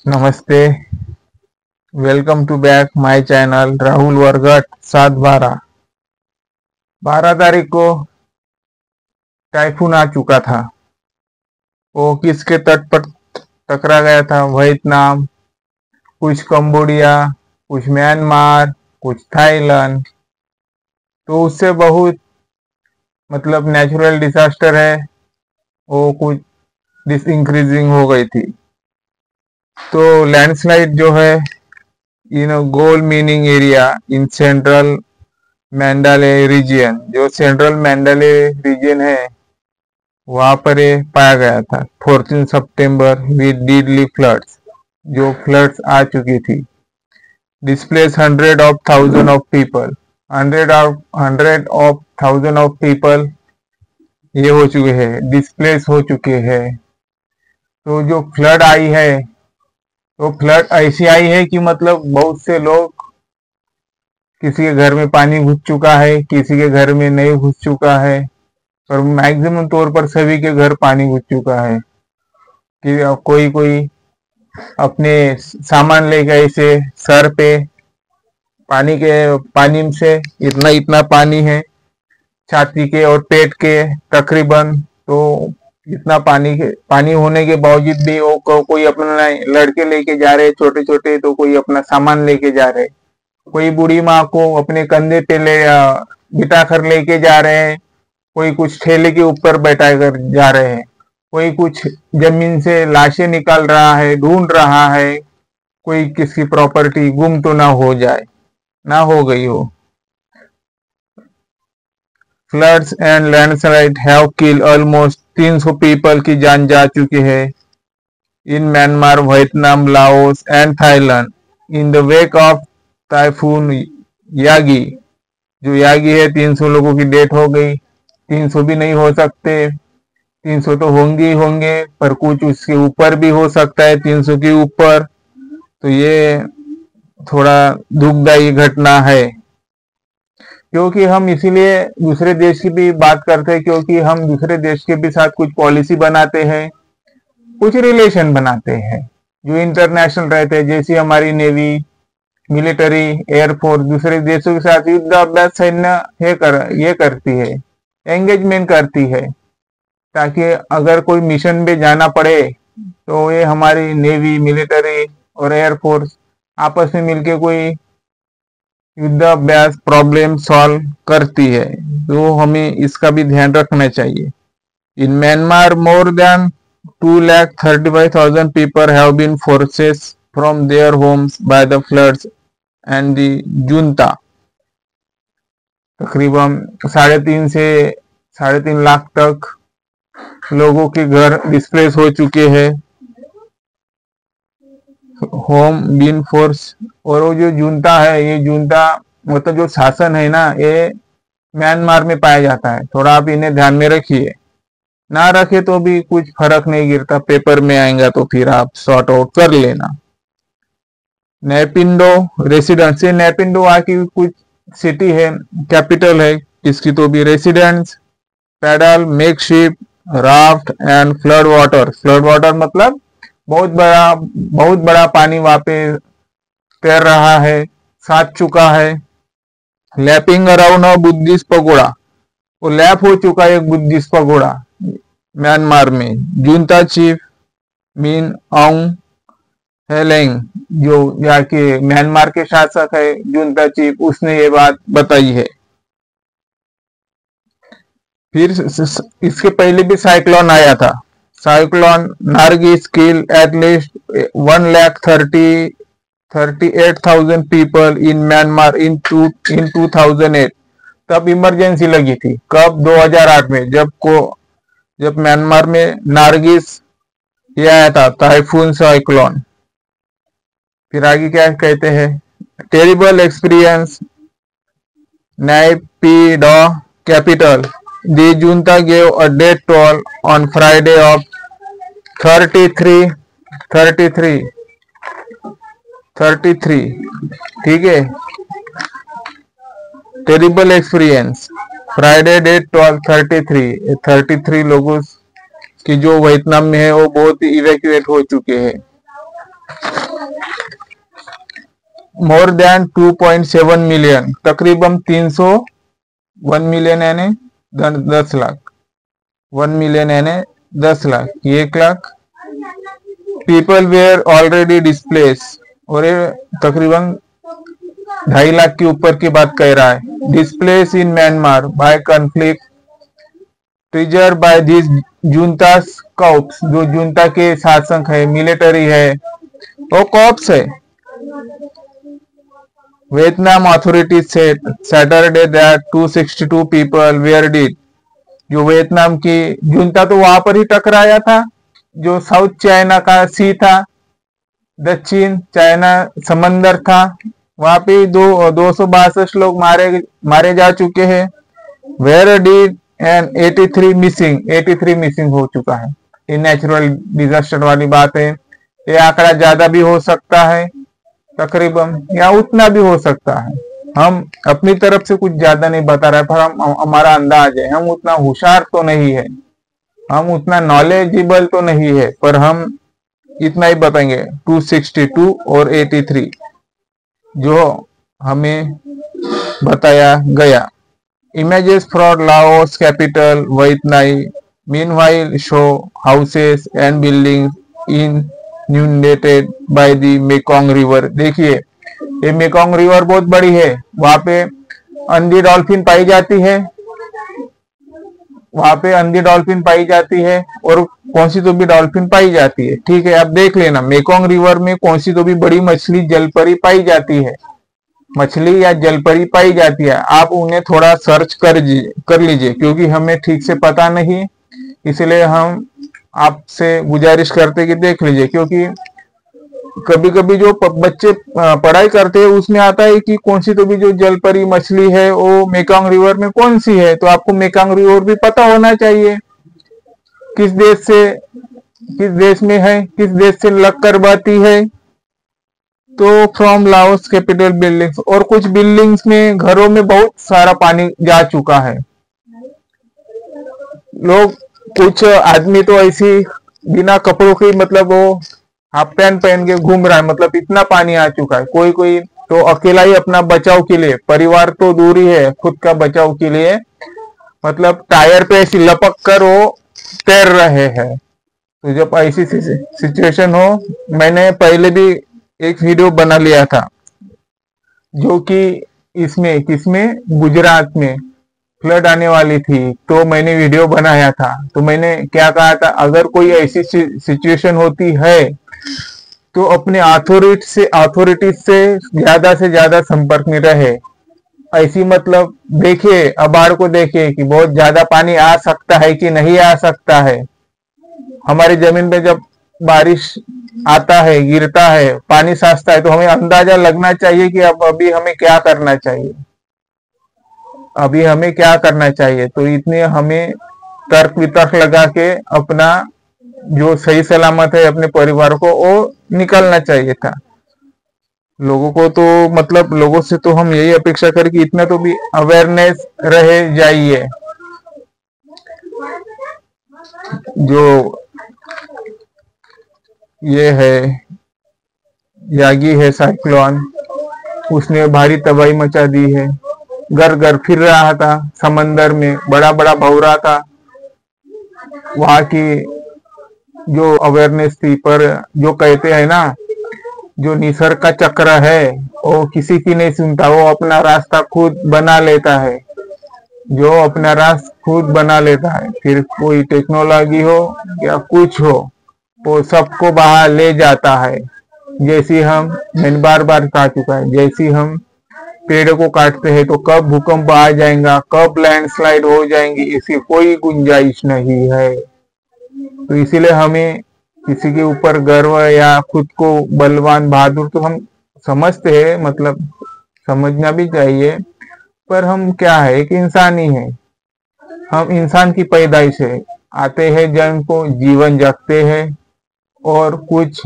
नमस्ते। Welcome to back my channel Rahul Wargat 7/12। 12 तारीख को टाइफून आ चुका था। वो किसके तट पर टकरा गया था? वियतनाम, कुछ कंबोडिया, कुछ म्यांमार, कुछ थाईलैंड। तो उससे बहुत नेचुरल डिजास्टर है, वो कुछ इंक्रीजिंग हो गई थी। तो लैंडस्लाइड जो है gold mining area in central Mandalay region, जो सेंट्रल मैंडाले रीजन है वहां पर ये पाया गया था 14 सितंबर विद डीडली फ्लड्स, जो फ्लड्स आ चुकी थी। Displace hundred of thousand of people, hundred of thousand of people ये हो चुके हैं, डिस्प्लेस हो चुके हैं। तो जो फ्लड आई है, तो फ्लड ऐसी आई है कि बहुत से लोग, किसी के घर में पानी घुस चुका है, किसी के घर में नहीं घुस चुका है, पर मैक्सिमम तौर पर सभी के घर पानी घुस चुका है। कि कोई कोई अपने सामान लेके ऐसे सर पे पानी से इतना पानी है, छाती के और पेट के तकरीबन। तो इतना पानी होने के बावजूद भी वो कोई अपना लड़के लेके जा रहे छोटे छोटे, तो कोई अपना सामान लेके जा रहे, कोई बूढ़ी माँ को अपने कंधे पे बिठा कर लेके जा रहे हैं, कोई कुछ ठेले के ऊपर बैठा कर जा रहे हैं, कोई कुछ जमीन से लाशें निकाल रहा है, ढूंढ रहा है, कोई किसकी प्रॉपर्टी गुम तो ना हो जाए, ना हो गई हो। Floods and landslide have kill almost 300 people की जान जा चुकी है in Myanmar, Vietnam, Laos and Thailand in the wake of typhoon Yagi. जो यागी है, 300 लोगों की डेथ हो गई। 300 भी नहीं हो सकते, 300 तो होंगे ही होंगे, पर कुछ उसके ऊपर भी हो सकता है, 300 के ऊपर। तो ये थोड़ा दुखदायी घटना है, क्योंकि हम इसीलिए दूसरे देश की भी बात करते हैं, क्योंकि हम दूसरे देश के भी साथ कुछ पॉलिसी बनाते हैं, कुछ रिलेशन बनाते हैं जो इंटरनेशनल रहते हैं। जैसे हमारी नेवी, मिलिट्री, एयरफोर्स दूसरे देशों के साथ युद्ध अभ्यास सैन्य ये करती है, एंगेजमेंट करती है, ताकि अगर कोई मिशन पे जाना पड़े तो ये हमारी नेवी, मिलिट्री और एयरफोर्स आपस में मिलके कोई युद्ध अभ्यास प्रॉब्लम सॉल्व करती है। तो हमें इसका भी ध्यान रखना चाहिए। In Myanmar more than 2,35,000 people have been forced from their homes by the floods and the junta। तकरीबन 3.5 से 3.5 लाख तक लोगों के घर डिस्प्लेस हो चुके हैं, होम बीन फोर्स। और वो जो जूनता है, ये जूनता जो शासन है ना, ये म्यांमार में पाया जाता है। थोड़ा आप इन्हें ध्यान में रखिए, ना रखे तो भी कुछ फर्क नहीं गिरता, पेपर में आएगा तो फिर आप सॉर्ट आउट कर लेना। नेपिंडो रेसिडेंस, ये नेपिंडो वहां की कुछ सिटी है, कैपिटल है इसकी। तो भी residents paddle makeshift raft and flood water मतलब बहुत बड़ा पानी वहां पे तैर रहा है, साथ चुका है। Lapping around a Buddhist pagoda, वो लैप हो चुका है एक बुद्धिस्ट पगोड़ा म्यांमार में। जूनता चीफ मिन आउंग हेलेंग, जो जाके म्यांमार के शासक है, जूनता चीफ, उसने ये बात बताई है। फिर इसके पहले भी साइक्लोन आया था, cyclone Nargis kill at least 1,38,000 people in Myanmar in 2008। तब इमरजेंसी लगी थी, कब? 2008 में, जब म्यांमार में नारगिस ये आया था, टाइफून साइक्लोन। फिर आगे क्या कहते हैं? Terrible experience Naypyidaw capital, the junta gave a death toll on Friday of 33, ठीक है। Terrible experience, Friday death toll 33 लोगों की जो वियतनाम में है वो बहुत ही इवैक्यूएट हो चुके हैं। मोर देन 2.7 मिलियन, तकरीबन 1 मिलियन यानी 10 लाख, 1 मिलियन यानी 10 lakh, 1 lakh people were already displace, और ये तकरीबन 2.5 लाख के ऊपर की बात कह रहा है। Displace in Myanmar by conflict trigger by this junta's coups, जो जुंता के शासक है, मिलिट्री है, वो कॉप्स है। Vietnam authorities said Saturday that 262 people were dead, जो वियतनाम की जुंता तो वहां पर ही टकराया था, जो साउथ चाइना का सी था, दक्षिण चाइना समंदर था, वहां पे 262 लोग मारे जा चुके हैं। वेयर डिड एंड 83 मिसिंग हो चुका है। ये नेचुरल डिजास्टर वाली बात है, ये आंकड़ा ज्यादा भी हो सकता है तकरीबन, या उतना भी हो सकता है। हम अपनी तरफ से कुछ ज्यादा नहीं बता रहे, पर हमारा अंदाज है, हम उतना होशियार तो नहीं है, हम उतना नॉलेजेबल तो नहीं है, पर हम इतना ही बताएंगे 262 और 83 जो हमें बताया गया। Images from Laos capital Vientiane meanwhile show houses and buildings inundated by the Mekong River। देखिए ये मेकोंग रिवर बहुत बड़ी है, वहां पे अंधी डॉल्फिन पाई जाती है, वहां पे अंधी डॉल्फिन पाई जाती है और कौन सी तो भी डॉल्फिन पाई जाती है। ठीक है, अब देख लेना मेकोंग रिवर में कौन सी तो भी बड़ी मछली जलपरी पाई जाती है, मछली या जलपरी पाई जाती है। आप उन्हें थोड़ा सर्च कर लीजिए, क्योंकि हमें ठीक से पता नहीं, इसलिए हम आपसे गुजारिश करते कि देख लीजिए, क्योंकि कभी कभी जो बच्चे पढ़ाई करते हैं उसमें आता है कि कौन सी तो भी जो जलपरी मछली है वो मेकोंग रिवर में कौन सी है, तो आपको मेकोंग रिवर भी पता होना चाहिए किस देश में है, किस देश से लग कर बहती है। तो फ्रॉम लाओस कैपिटल बिल्डिंग्स, और कुछ बिल्डिंग्स में घरों में बहुत सारा पानी जा चुका है। लोग कुछ आदमी तो ऐसी बिना कपड़ों की, मतलब वो हाफ पैंट पहन के घूम रहा है, मतलब इतना पानी आ चुका है। कोई कोई तो अकेला ही अपना बचाव के लिए, परिवार तो दूर ही है, खुद का बचाव के लिए मतलब टायर पे ऐसी लपक कर वो तैर रहे हैं। तो जब ऐसी सिचुएशन हो, मैंने पहले भी एक वीडियो बना लिया था, जो कि इसमें किसमें गुजरात में फ्लड आने वाली थी, तो मैंने वीडियो बनाया था। तो मैंने क्या कहा था, अगर कोई ऐसी सिचुएशन होती है तो अपने अथॉरिटी से ज्यादा संपर्क में रहे। ऐसी मतलब देखिए, अबाड़ को देखिए कि बहुत ज्यादा पानी आ सकता है कि नहीं आ सकता है। हमारी जमीन पे जब बारिश आता है, गिरता है, पानी साचता है, तो हमें अंदाजा लगना चाहिए कि अब अभी हमें क्या करना चाहिए, अभी हमें क्या करना चाहिए। तो इतने हमें तर्क वितर्क लगा के अपना जो सही सलामत है अपने परिवार को वो निकलना चाहिए था। लोगों को तो मतलब लोगों से तो हम यही अपेक्षा करें कि इतना तो भी अवेयरनेस रहे जाइए। जो ये है यागी है साइक्लोन, उसने भारी तबाही मचा दी है। घर फिर रहा था समंदर में, बड़ा भौरा था। वहां की जो अवेयरनेस थी, पर जो कहते हैं ना, जो निसर्ग का चक्र है वो किसी की नहीं सुनता, वो अपना रास्ता खुद बना लेता है। जो अपना रास्ता खुद बना लेता है, फिर कोई टेक्नोलॉजी हो या कुछ हो, वो सबको बाहर ले जाता है। जैसे मैंने बार कहा चुका है, जैसे हम पेड़ को काटते हैं तो कब भूकंप आ जाएगा, कब लैंडस्लाइड हो जाएंगी, इसकी कोई गुंजाइश नहीं है। तो इसीलिए हमें किसी के ऊपर गर्व या खुद को बलवान बहादुर तो हम समझते हैं, मतलब समझना भी चाहिए, पर हम क्या है कि इंसान ही है। हम इंसान की पैदाइश है, आते हैं जन्म को, जीवन जगते हैं और कुछ